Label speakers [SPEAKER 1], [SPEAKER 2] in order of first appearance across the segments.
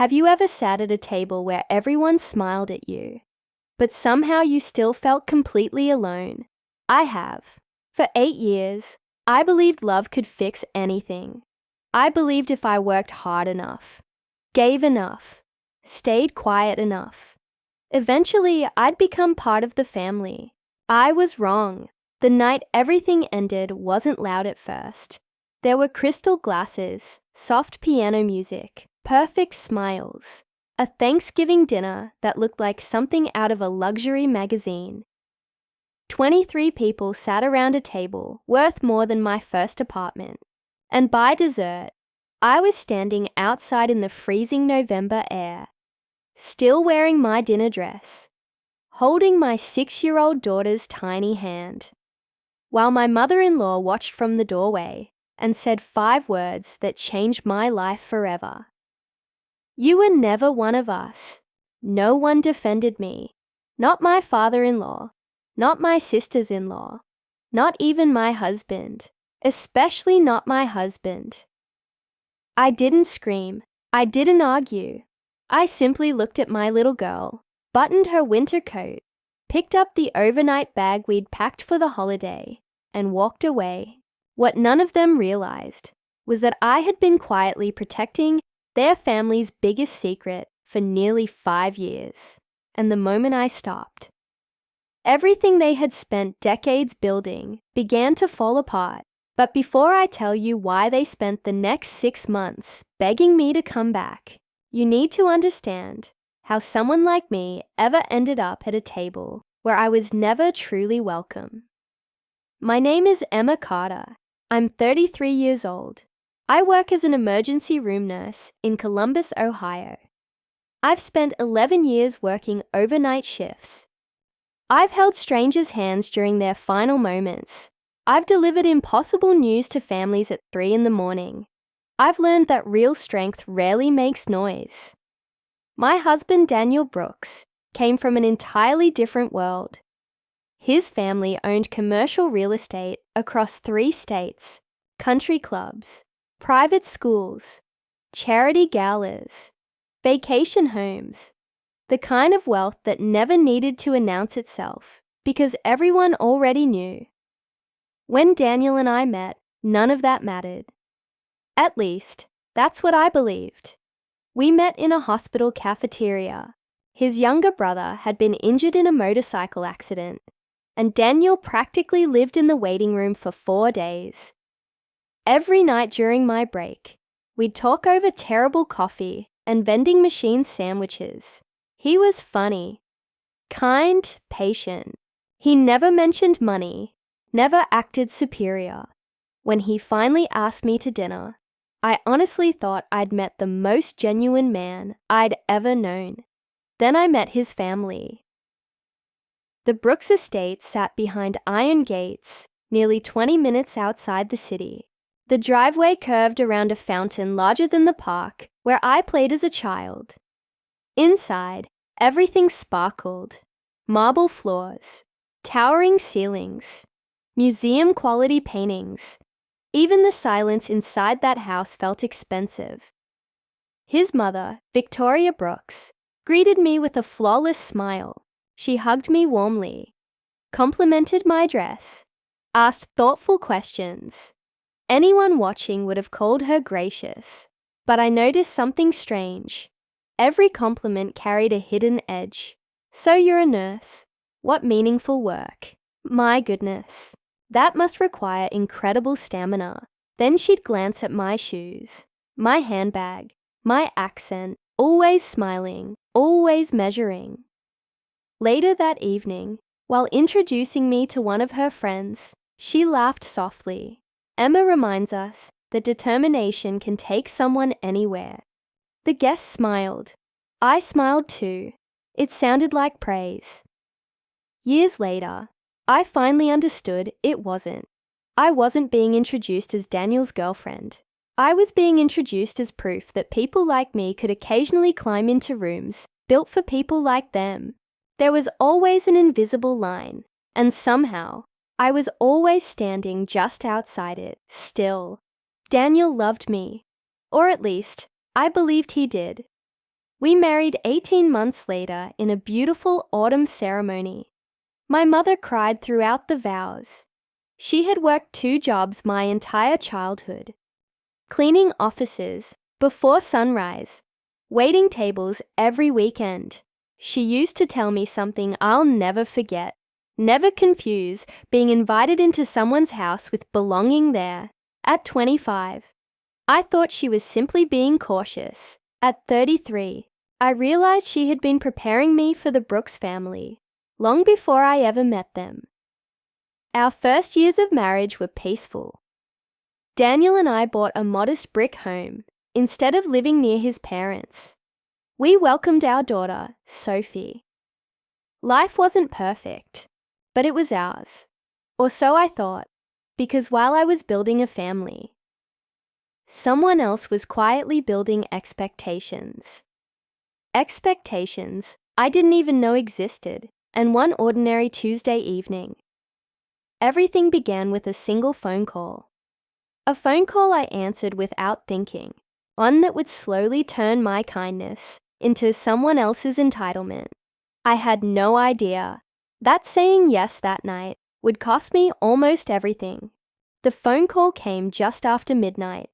[SPEAKER 1] Have you ever sat at a table where everyone smiled at you, but somehow you still felt completely alone? I have. For 8 years, I believed love could fix anything. I believed if I worked hard enough, gave enough, stayed quiet enough, eventually I'd become part of the family. I was wrong. The night everything ended wasn't loud at first. There were crystal glasses, soft piano music, perfect smiles, a Thanksgiving dinner that looked like something out of a luxury magazine. 23 people sat around a table worth more than my first apartment. And by dessert, I was standing outside in the freezing November air, still wearing my dinner dress, holding my 6-year-old daughter's tiny hand, while my mother-in-law watched from the doorway and said 5 words that changed my life forever. You were never one of us. No one defended me. Not my father-in-law, not my sisters-in-law, not even my husband, especially not my husband. I didn't scream. I didn't argue. I simply looked at my little girl, buttoned her winter coat, picked up the overnight bag we'd packed for the holiday, and walked away. What none of them realized was that I had been quietly protecting their family's biggest secret for nearly 5 years. And the moment I stopped, everything they had spent decades building began to fall apart. But before I tell you why they spent the next 6 months begging me to come back, you need to understand how someone like me ever ended up at a table where I was never truly welcome. My name is Emma Carter. I'm 33 years old. I work as an emergency room nurse in Columbus, Ohio. I've spent 11 years working overnight shifts. I've held strangers' hands during their final moments. I've delivered impossible news to families at 3 in the morning. I've learned that real strength rarely makes noise. My husband, Daniel Brooks, came from an entirely different world. His family owned commercial real estate across 3 states, country clubs, private schools, charity galas, vacation homes, the kind of wealth that never needed to announce itself because everyone already knew. When Daniel and I met, none of that mattered. At least, that's what I believed. We met in a hospital cafeteria. His younger brother had been injured in a motorcycle accident, and Daniel practically lived in the waiting room for 4 days. Every night during my break, we'd talk over terrible coffee and vending machine sandwiches. He was funny, kind, patient. He never mentioned money, never acted superior. When he finally asked me to dinner, I honestly thought I'd met the most genuine man I'd ever known. Then I met his family. The Brooks estate sat behind iron gates, nearly 20 minutes outside the city. The driveway curved around a fountain larger than the park where I played as a child. Inside, everything sparkled. Marble floors, towering ceilings, museum-quality paintings. Even the silence inside that house felt expensive. His mother, Victoria Brooks, greeted me with a flawless smile. She hugged me warmly, complimented my dress, asked thoughtful questions. Anyone watching would have called her gracious, but I noticed something strange. Every compliment carried a hidden edge. So you're a nurse? What meaningful work. My goodness. That must require incredible stamina. Then she'd glance at my shoes, my handbag, my accent, always smiling, always measuring. Later that evening, while introducing me to one of her friends, she laughed softly. Emma reminds us that determination can take someone anywhere. The guest smiled. I smiled too. It sounded like praise. Years later, I finally understood it wasn't. I wasn't being introduced as Daniel's girlfriend. I was being introduced as proof that people like me could occasionally climb into rooms built for people like them. There was always an invisible line, and somehow, I was always standing just outside it, still. Daniel loved me. Or at least, I believed he did. We married 18 months later in a beautiful autumn ceremony. My mother cried throughout the vows. She had worked 2 jobs my entire childhood. Cleaning offices before sunrise, waiting tables every weekend. She used to tell me something I'll never forget. Never confuse being invited into someone's house with belonging there. At 25, I thought she was simply being cautious. At 33, I realized she had been preparing me for the Brooks family, long before I ever met them. Our first years of marriage were peaceful. Daniel and I bought a modest brick home instead of living near his parents. We welcomed our daughter, Sophie. Life wasn't perfect, but it was ours. Or so I thought, because while I was building a family, someone else was quietly building expectations. Expectations I didn't even know existed, and one ordinary Tuesday evening, everything began with a single phone call. A phone call I answered without thinking, one that would slowly turn my kindness into someone else's entitlement. I had no idea that saying yes that night would cost me almost everything. The phone call came just after midnight.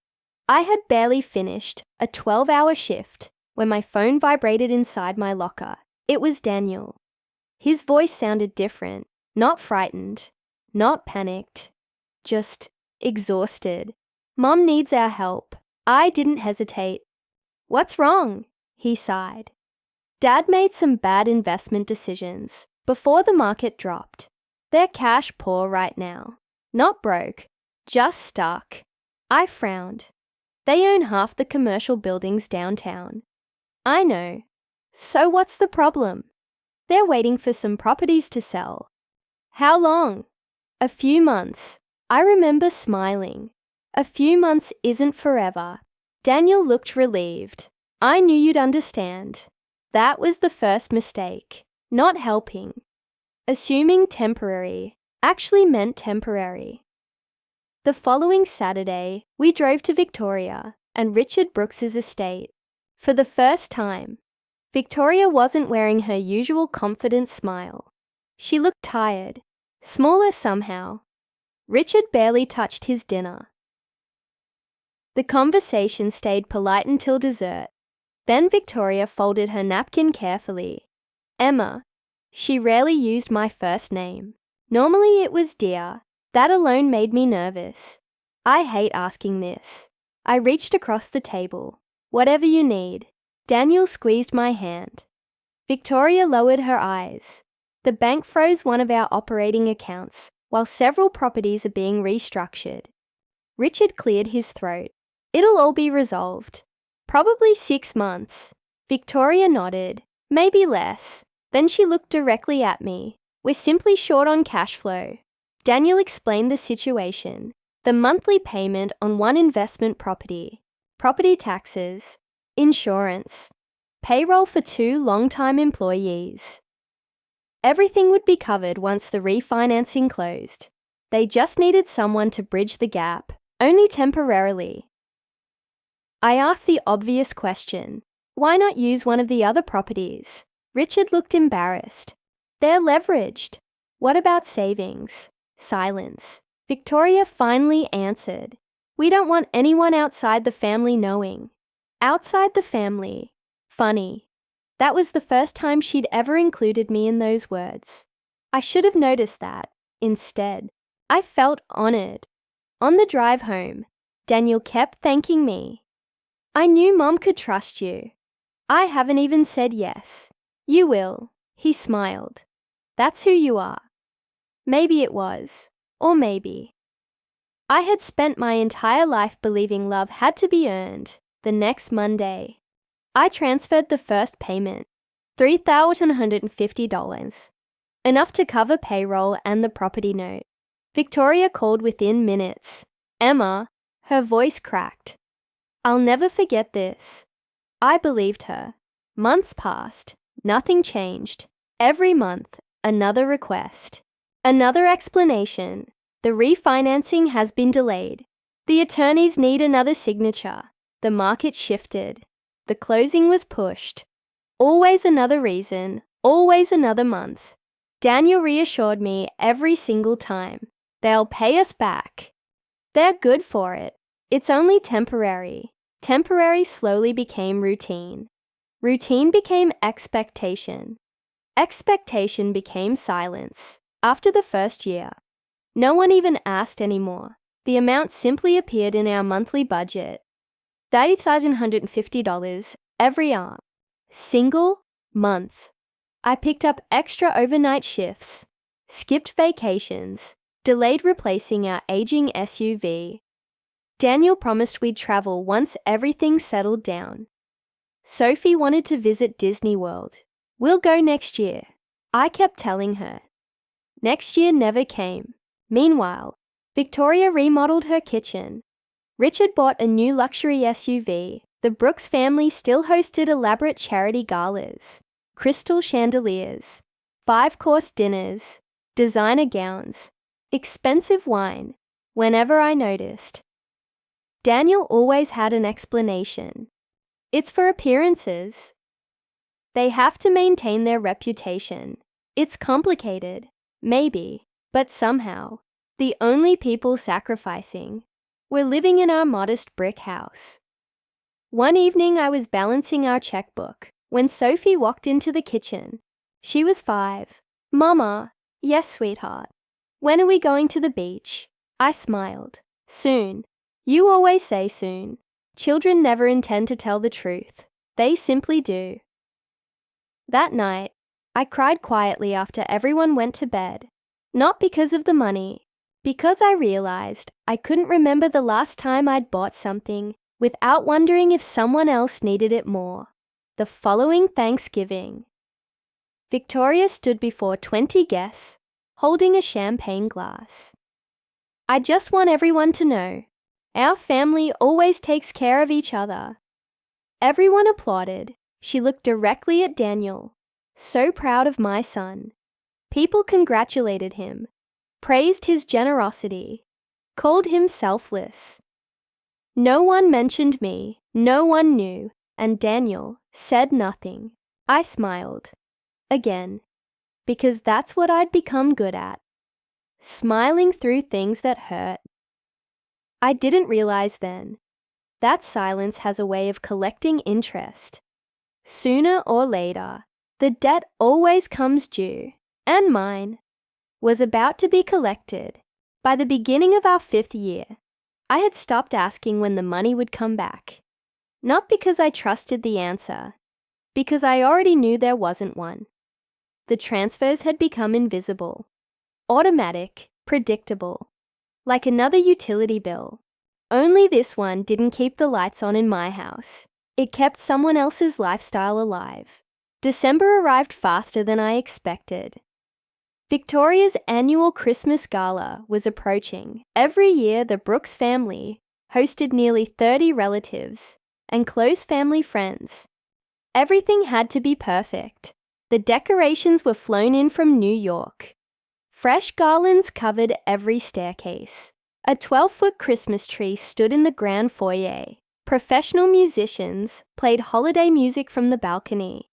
[SPEAKER 1] I had barely finished a 12-hour shift when my phone vibrated inside my locker. It was Daniel. His voice sounded different, not frightened, not panicked, just exhausted. Mom needs our help. I didn't hesitate. What's wrong? He sighed. Dad made some bad investment decisions before the market dropped. They're cash poor right now. Not broke, just stuck. I frowned. They own half the commercial buildings downtown. I know. So what's the problem? They're waiting for some properties to sell. How long? A few months. I remember smiling. A few months isn't forever. Daniel looked relieved. I knew you'd understand. That was the first mistake. Not helping. Assuming temporary actually meant temporary. The following Saturday, we drove to Victoria and Richard Brooks's estate. For the first time, Victoria wasn't wearing her usual confident smile. She looked tired, smaller somehow. Richard barely touched his dinner. The conversation stayed polite until dessert. Then Victoria folded her napkin carefully. Emma. She rarely used my first name. Normally it was dear. That alone made me nervous. I hate asking this. I reached across the table. Whatever you need. Daniel squeezed my hand. Victoria lowered her eyes. The bank froze one of our operating accounts, while several properties are being restructured. Richard cleared his throat. It'll all be resolved. Probably 6 months. Victoria nodded. Maybe less. Then she looked directly at me. We're simply short on cash flow. Daniel explained the situation. The monthly payment on one investment property, property taxes, insurance, payroll for 2 long-time employees. Everything would be covered once the refinancing closed. They just needed someone to bridge the gap, only temporarily. I asked the obvious question. Why not use one of the other properties? Richard looked embarrassed. They're leveraged. What about savings? Silence. Victoria finally answered. We don't want anyone outside the family knowing. Outside the family. Funny. That was the first time she'd ever included me in those words. I should have noticed that. Instead, I felt honored. On the drive home, Daniel kept thanking me. I knew Mom could trust you. I haven't even said yes. You will. He smiled. That's who you are. Maybe it was. Or maybe. I had spent my entire life believing love had to be earned. The next Monday, I transferred the first payment, $3,150, enough to cover payroll and the property note. Victoria called within minutes. Emma, her voice cracked. I'll never forget this. I believed her. Months passed. Nothing changed. Every month, another request. Another explanation. The refinancing has been delayed. The attorneys need another signature. The market shifted. The closing was pushed. Always another reason, always another month. Daniel reassured me every single time. They'll pay us back. They're good for it. It's only temporary. Temporary slowly became routine. Routine became expectation. Expectation became silence. After the first year, no one even asked anymore. The amount simply appeared in our monthly budget. $30,150 every arm. Single month. I picked up extra overnight shifts, skipped vacations, delayed replacing our aging SUV. Daniel promised we'd travel once everything settled down. Sophie wanted to visit Disney World. We'll go next year. I kept telling her. Next year never came. Meanwhile, Victoria remodeled her kitchen. Richard bought a new luxury SUV. The Brooks family still hosted elaborate charity galas, crystal chandeliers, 5-course dinners, designer gowns, expensive wine, whenever I noticed. Daniel always had an explanation. It's for appearances. They have to maintain their reputation. It's complicated, maybe, but somehow, the only people sacrificing. We're living in our modest brick house. One evening I was balancing our checkbook when Sophie walked into the kitchen. She was 5. Mama, yes, sweetheart. When are we going to the beach? I smiled. Soon. You always say soon. Children never intend to tell the truth. They simply do. That night, I cried quietly after everyone went to bed. Not because of the money, because I realized I couldn't remember the last time I'd bought something without wondering if someone else needed it more. The following Thanksgiving, Victoria stood before 20 guests, holding a champagne glass. I just want everyone to know, our family always takes care of each other. Everyone applauded. She looked directly at Daniel, so proud of my son. People congratulated him, praised his generosity, called him selfless. No one mentioned me, no one knew, and Daniel said nothing. I smiled. Again, because that's what I'd become good at. Smiling through things that hurt. I didn't realize then. That silence has a way of collecting interest. Sooner or later, the debt always comes due, and mine was about to be collected. By the beginning of our 5th year, I had stopped asking when the money would come back. Not because I trusted the answer, because I already knew there wasn't one. The transfers had become invisible, automatic, predictable, like another utility bill. Only this one didn't keep the lights on in my house. It kept someone else's lifestyle alive. December arrived faster than I expected. Victoria's annual Christmas gala was approaching. Every year, the Brooks family hosted nearly 30 relatives and close family friends. Everything had to be perfect. The decorations were flown in from New York. Fresh garlands covered every staircase. A 12-foot Christmas tree stood in the grand foyer. Professional musicians played holiday music from the balcony.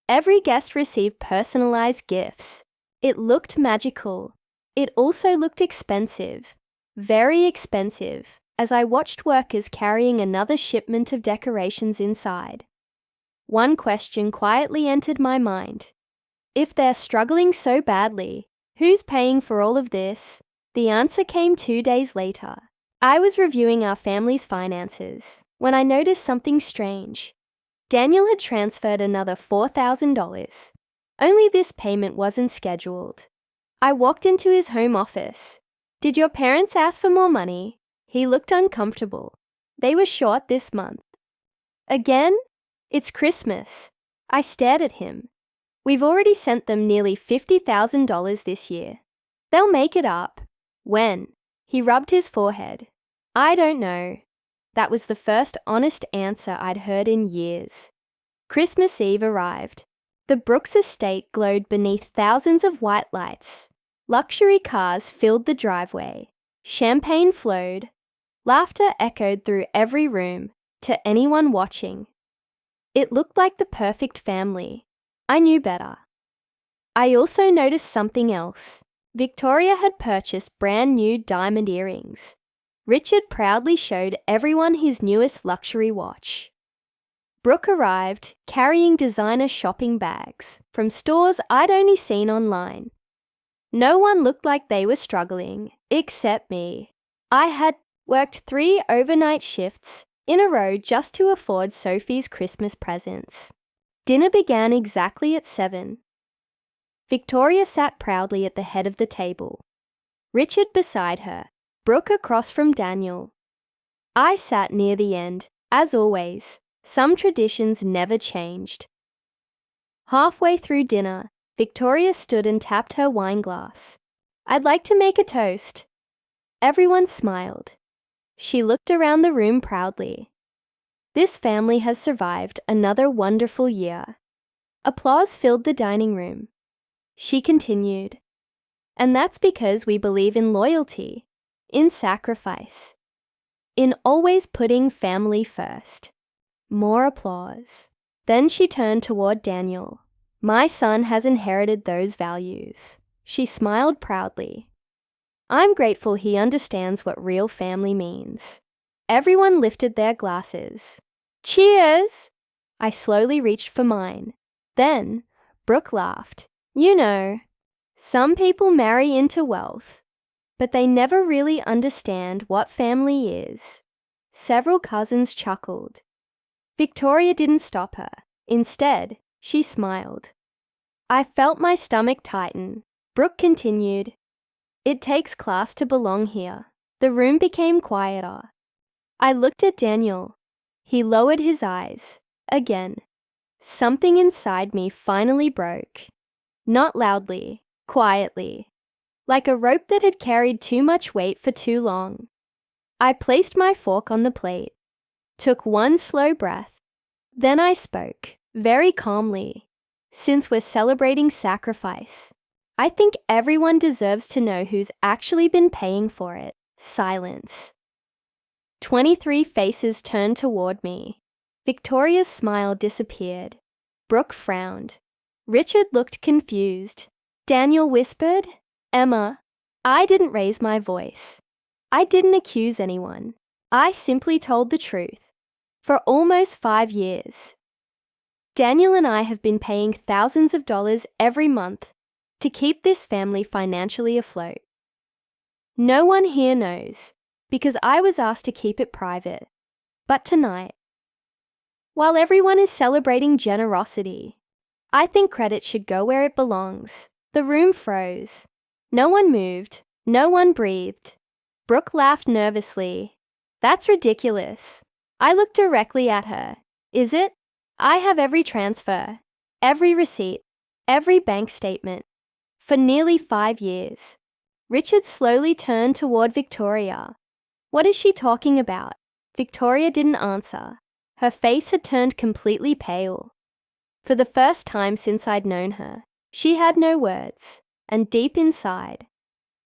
[SPEAKER 1] Every guest received personalized gifts. It looked magical. It also looked expensive, very expensive, as I watched workers carrying another shipment of decorations inside. One question quietly entered my mind. If they're struggling so badly, who's paying for all of this? The answer came 2 days later. I was reviewing our family's finances when I noticed something strange. Daniel had transferred another $4,000. Only this payment wasn't scheduled. I walked into his home office. Did your parents ask for more money? He looked uncomfortable. They were short this month. Again? It's Christmas. I stared at him. We've already sent them nearly $50,000 this year. They'll make it up. When? He rubbed his forehead. I don't know. That was the first honest answer I'd heard in years. Christmas Eve arrived. The Brooks estate glowed beneath thousands of white lights. Luxury cars filled the driveway. Champagne flowed. Laughter echoed through every room. To anyone watching, It looked like the perfect family. I knew better. I also noticed something else. Victoria had purchased brand new diamond earrings. Richard proudly showed everyone his newest luxury watch. Brooke arrived carrying designer shopping bags from stores I'd only seen online. No one looked like they were struggling, except me. I had worked 3 overnight shifts in a row just to afford Sophie's Christmas presents. Dinner began exactly at 7. Victoria sat proudly at the head of the table. Richard beside her, Brooke across from Daniel. I sat near the end, as always. Some traditions never changed. Halfway through dinner, Victoria stood and tapped her wine glass. "I'd like to make a toast." Everyone smiled. She looked around the room proudly. "This family has survived another wonderful year." Applause filled the dining room. She continued, "And that's because we believe in loyalty, in sacrifice, in always putting family first." More applause. Then she turned toward Daniel. "My son has inherited those values." She smiled proudly. "I'm grateful he understands what real family means." Everyone lifted their glasses. "Cheers!" I slowly reached for mine. Then Brooke laughed. "You know, some people marry into wealth, but they never really understand what family is." Several cousins chuckled. Victoria didn't stop her. Instead, she smiled. I felt my stomach tighten. Brooke continued, "It takes class to belong here." The room became quieter. I looked at Daniel. He lowered his eyes. Again. Something inside me finally broke. Not loudly, quietly. Like a rope that had carried too much weight for too long. I placed my fork on the plate. Took one slow breath. Then I spoke, very calmly. "Since we're celebrating sacrifice, I think everyone deserves to know who's actually been paying for it." Silence. 23 faces turned toward me. Victoria's smile disappeared. Brooke frowned. Richard looked confused. Daniel whispered, "Emma, I didn't raise my voice. I didn't accuse anyone. I simply told the truth. For almost 5 years, Daniel and I have been paying thousands of dollars every month to keep this family financially afloat. No one here knows, because I was asked to keep it private. But tonight, while everyone is celebrating generosity, I think credit should go where it belongs." The room froze. No one moved. No one breathed. Brooke laughed nervously. "That's ridiculous." I looked directly at her. "Is it? I have every transfer, every receipt, every bank statement. For nearly 5 years. Richard slowly turned toward Victoria. "What is she talking about?" Victoria didn't answer. Her face had turned completely pale. For the first time since I'd known her, she had no words, and deep inside,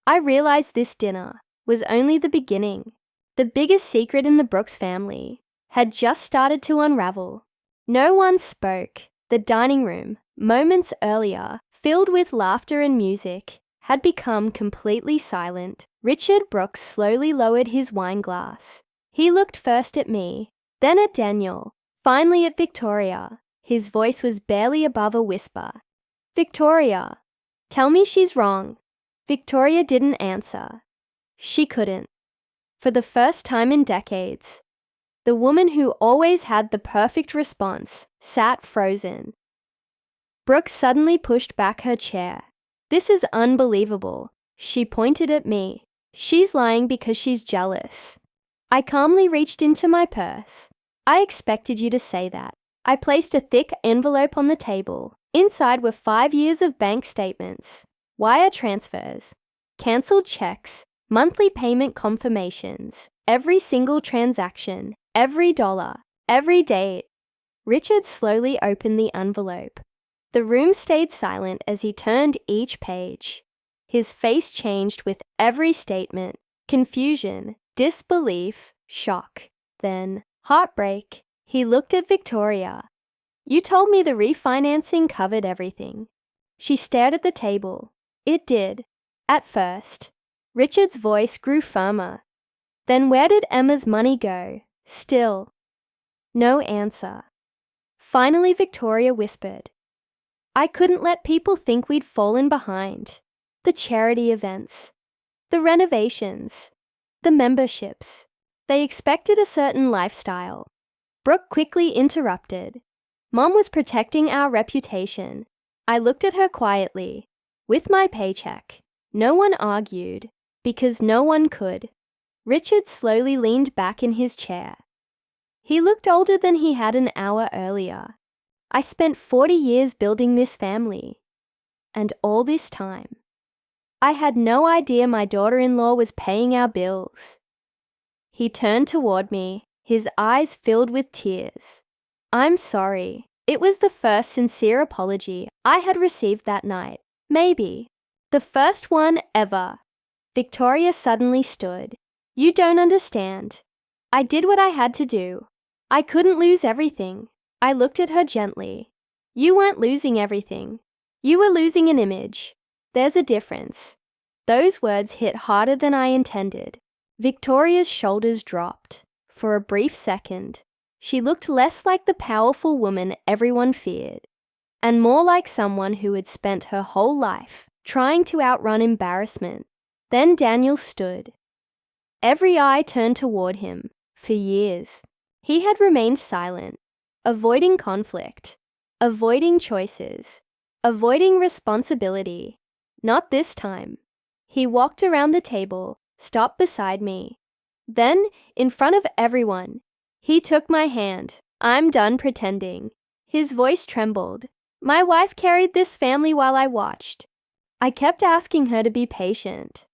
[SPEAKER 1] I realized this dinner was only the beginning. The biggest secret in the Brooks family had just started to unravel. No one spoke. The dining room, moments earlier, filled with laughter and music, had become completely silent. Richard Brooks slowly lowered his wine glass. He looked first at me, then at Daniel, finally at Victoria. His voice was barely above a whisper. "Victoria, tell me she's wrong." Victoria didn't answer. She couldn't. For the first time in decades, the woman who always had the perfect response sat frozen. Brooke suddenly pushed back her chair. "This is unbelievable." She pointed at me. "She's lying because she's jealous." I calmly reached into my purse. "I expected you to say that." I placed a thick envelope on the table. Inside were 5 years of bank statements, wire transfers, cancelled checks, monthly payment confirmations, every single transaction, every dollar, every date. Richard slowly opened the envelope. The room stayed silent as he turned each page. His face changed with every statement: confusion, disbelief, shock, then heartbreak. He looked at Victoria. You told me the refinancing covered everything. She stared at the table. It did. At first. Richard's voice grew firmer. Then where did Emma's money go? Still. No answer. Finally, Victoria whispered. I couldn't let people think we'd fallen behind. The charity events. The renovations. The memberships. They expected a certain lifestyle. Brooke quickly interrupted. Mom was protecting our reputation. I looked at her quietly. With my paycheck. No one argued. Because no one could. Richard slowly leaned back in his chair. He looked older than he had an hour earlier. I spent 40 years building this family. And all this time. I had no idea my daughter-in-law was paying our bills. He turned toward me, his eyes filled with tears. I'm sorry. It was the first sincere apology I had received that night. Maybe. The first one ever. Victoria suddenly stood. You don't understand. I did what I had to do. I couldn't lose everything. I looked at her gently. You weren't losing everything. You were losing an image. There's a difference. Those words hit harder than I intended. Victoria's shoulders dropped. For a brief second, she looked less like the powerful woman everyone feared, and more like someone who had spent her whole life trying to outrun embarrassment. Then Daniel stood. Every eye turned toward him. For years, he had remained silent, avoiding conflict, avoiding choices, avoiding responsibility. Not this time. He walked around the table, stopped beside me. Then, in front of everyone, he took my hand. I'm done pretending. His voice trembled. My wife carried this family while I watched. I kept asking her to be patient,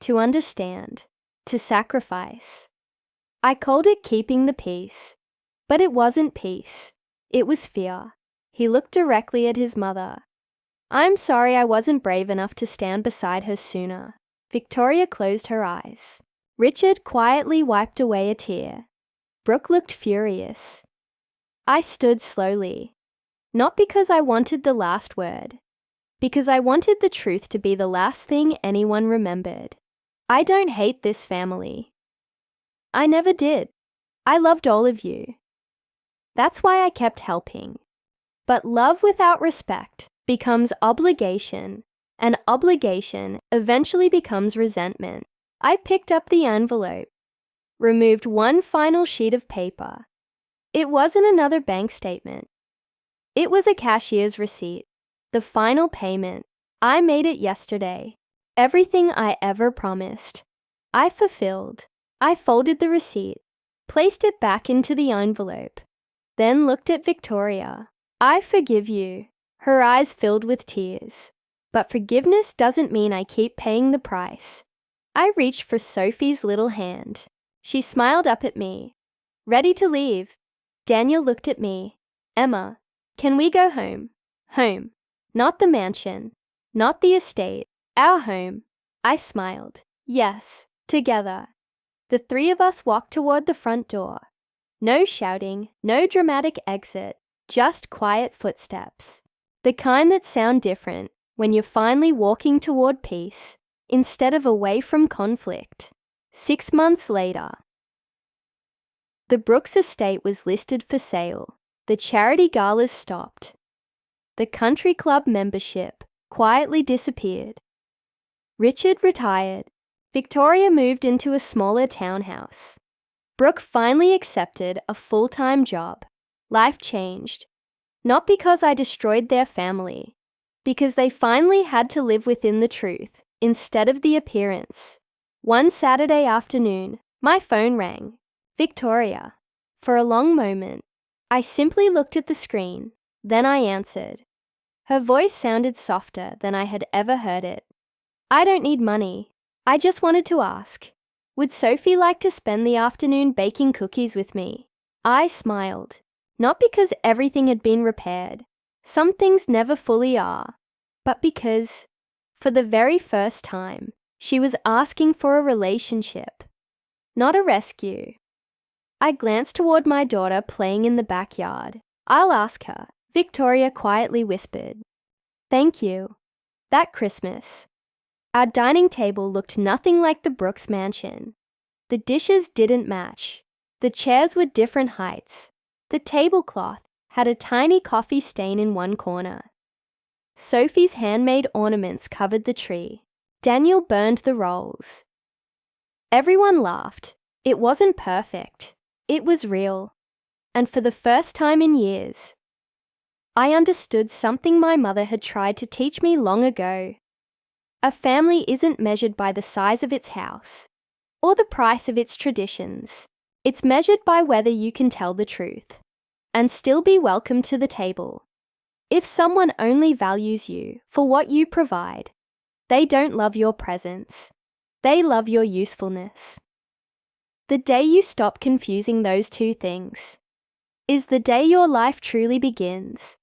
[SPEAKER 1] to understand, to sacrifice. I called it keeping the peace. But it wasn't peace. It was fear. He looked directly at his mother. I'm sorry I wasn't brave enough to stand beside her sooner. Victoria closed her eyes. Richard quietly wiped away a tear. Brooke looked furious. I stood slowly. Not because I wanted the last word. Because I wanted the truth to be the last thing anyone remembered. I don't hate this family. I never did. I loved all of you. That's why I kept helping. But love without respect becomes obligation, and obligation eventually becomes resentment. I picked up the envelope, removed one final sheet of paper. It wasn't another bank statement. It was a cashier's receipt, the final payment. I made it yesterday. Everything I ever promised. I fulfilled. I folded the receipt, placed it back into the envelope, then looked at Victoria. I forgive you. Her eyes filled with tears. But forgiveness doesn't mean I keep paying the price. I reached for Sophie's little hand. She smiled up at me. Ready to leave. Daniel looked at me. Emma, can we go home? Home. Not the mansion. Not the estate. Our home. I smiled. Yes, together. The three of us walked toward the front door. No shouting, no dramatic exit, just quiet footsteps. The kind that sound different when you're finally walking toward peace instead of away from conflict. 6 months later. The Brooks estate was listed for sale. The charity galas stopped. The country club membership quietly disappeared. Richard retired. Victoria moved into a smaller townhouse. Brooke finally accepted a full-time job. Life changed. Not because I destroyed their family, because they finally had to live within the truth instead of the appearance. One Saturday afternoon, my phone rang. Victoria. For a long moment, I simply looked at the screen. Then I answered. Her voice sounded softer than I had ever heard it. I don't need money. I just wanted to ask. Would Sophie like to spend the afternoon baking cookies with me? I smiled. Not because everything had been repaired. Some things never fully are. But because, for the very first time, she was asking for a relationship, not a rescue. I glanced toward my daughter playing in the backyard. I'll ask her. Victoria quietly whispered, "Thank you." That Christmas, our dining table looked nothing like the Brooks mansion. The dishes didn't match. The chairs were different heights. The tablecloth had a tiny coffee stain in one corner. Sophie's handmade ornaments covered the tree. Daniel burned the rolls. Everyone laughed. It wasn't perfect. It was real. And for the first time in years, I understood something my mother had tried to teach me long ago. A family isn't measured by the size of its house or the price of its traditions. It's measured by whether you can tell the truth and still be welcome to the table. If someone only values you for what you provide, they don't love your presence. They love your usefulness. The day you stop confusing those two things is the day your life truly begins.